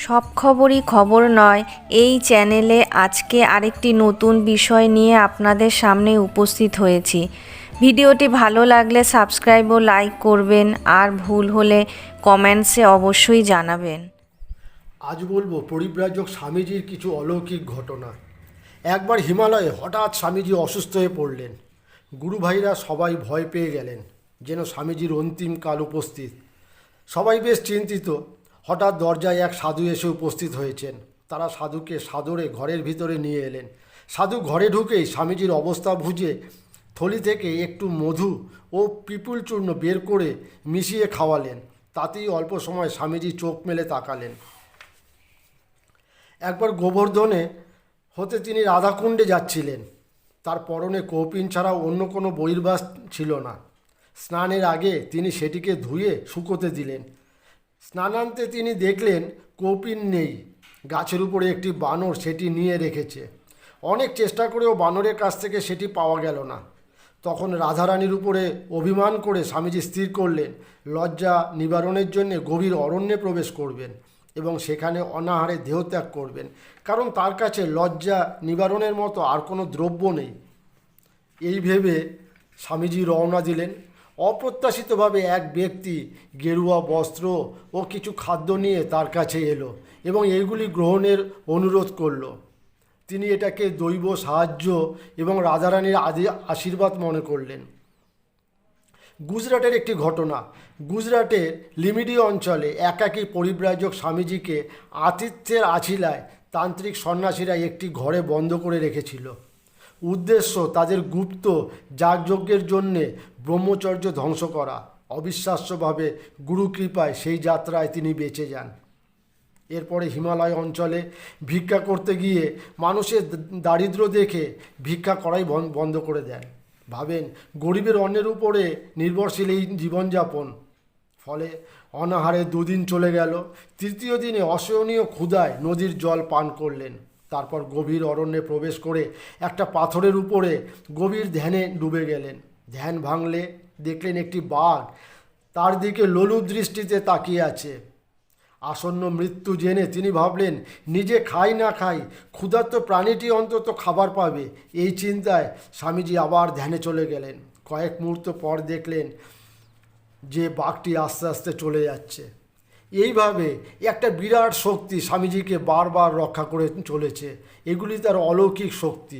সব খবরই খবর নয় এই চ্যানেলে আজকে আরেকটি নতুন বিষয় নিয়ে আপনাদের সামনে উপস্থিত হয়েছি। ভিডিওটি ভালো লাগলে সাবস্ক্রাইব ও লাইক করবেন, আর ভুল হলে কমেন্টসে অবশ্যই জানাবেন। আজ বলবো পরিব্রাজক স্বামীজির কিছু অলৌকিক ঘটনা। একবার হিমালয়ে হঠাৎ স্বামীজি অসুস্থ হয়ে পড়লেন। গুরু ভাইরা সবাই ভয় পেয়ে গেলেন, যেন স্বামীজির অন্তিম কাল উপস্থিত। সবাই বেশ চিন্তিত। হঠাৎ দরজায় এক সাধু এসে উপস্থিত হয়েছেন। তারা সাধুকে সাদরে ঘরের ভিতরে নিয়ে এলেন। সাধু ঘরে ঢুকেই স্বামীজির অবস্থা বুঝে থলি থেকে একটু মধু ও পিপুল চূর্ণ বের করে মিশিয়ে খাওয়ালেন। তাতেই অল্প সময় স্বামীজি চোখ মেলে তাকালেন। একবার গোবর্ধনে হতে তিনি রাধাকুণ্ডে যাচ্ছিলেন। তার পরনে কৌপিন ছাড়া অন্য কোনো বহির্বাস ছিল না। স্নানের আগে তিনি সেটিকে ধুয়ে শুকোতে দিলেন। স্নানান্তে তিনি দেখলেন কৌপিন নেই। গাছের উপরে একটি বানর সেটি নিয়ে রেখেছে। অনেক চেষ্টা করেও বানরের কাছ থেকে সেটি পাওয়া গেল না। তখন রাধারানীর উপরে অভিমান করে স্বামীজি স্থির করলেন লজ্জা নিবারণের জন্য গভীর অরণ্যে প্রবেশ করবেন এবং সেখানে অনাহারে দেহত্যাগ করবেন, কারণ তার কাছে লজ্জা নিবারণের মতো আর কোনো দ্রব্য নেই। এই ভেবে স্বামীজি রওনা দিলেন। অপ্রত্যাশিতভাবে এক ব্যক্তি গেরুয়া বস্ত্র ও কিছু খাদ্য নিয়ে তার কাছে এলো এবং এইগুলি গ্রহণের অনুরোধ করল। তিনি এটাকে দৈব সাহায্য এবং রাধারানীর আশীর্বাদ মনে করলেন। গুজরাটের একটি ঘটনা। গুজরাটের লিমিডি অঞ্চলে একাকী পরিব্রাজক স্বামীজিকে আতিথ্যের আছিলায় তান্ত্রিক সন্ন্যাসীরা একটি ঘরে বন্ধ করে রেখেছিল। উদ্দেশ্য তাদের গুপ্ত যাগযজ্ঞের জন্যে ব্রহ্মচর্য ধ্বংস করা। অবিশ্বাস্যভাবে গুরু কৃপায় সেই যাত্রায় তিনি বেঁচে যান। এরপরে হিমালয় অঞ্চলে ভিক্ষা করতে গিয়ে মানুষের দারিদ্র্য দেখে ভিক্ষা করাই বন্ধ করে দেন। ভাবেন, গরিবের অন্যের উপরে নির্ভরশীল এই জীবনযাপন। ফলে অনাহারে দুদিন চলে গেল। তৃতীয় দিনে অসহনীয় ক্ষুধায় নদীর জল পান করলেন। তারপর গভীর অরণ্যে প্রবেশ করে একটা পাথরের উপরে গভীর ধ্যানে ডুবে গেলেন। ধ্যান ভাঙলে দেখলেন একটি বাঘ তার দিকে লোলুপ দৃষ্টিতে তাকিয়ে আছে। আসন্ন মৃত্যু জেনে তিনি ভাবলেন, নিজে খাই না খাই ক্ষুধার্ত প্রাণীটি অন্তত খাবার পাবে। এই চিন্তায় স্বামীজি আবার ধ্যানে চলে গেলেন। কয়েক মুহূর্ত পর দেখলেন যে বাঘটি আস্তে আস্তে চলে যাচ্ছে। এইভাবে একটা বিরাট শক্তি স্বামীজিকে বারবার রক্ষা করে চলেছে। এগুলি তার অলৌকিক শক্তি।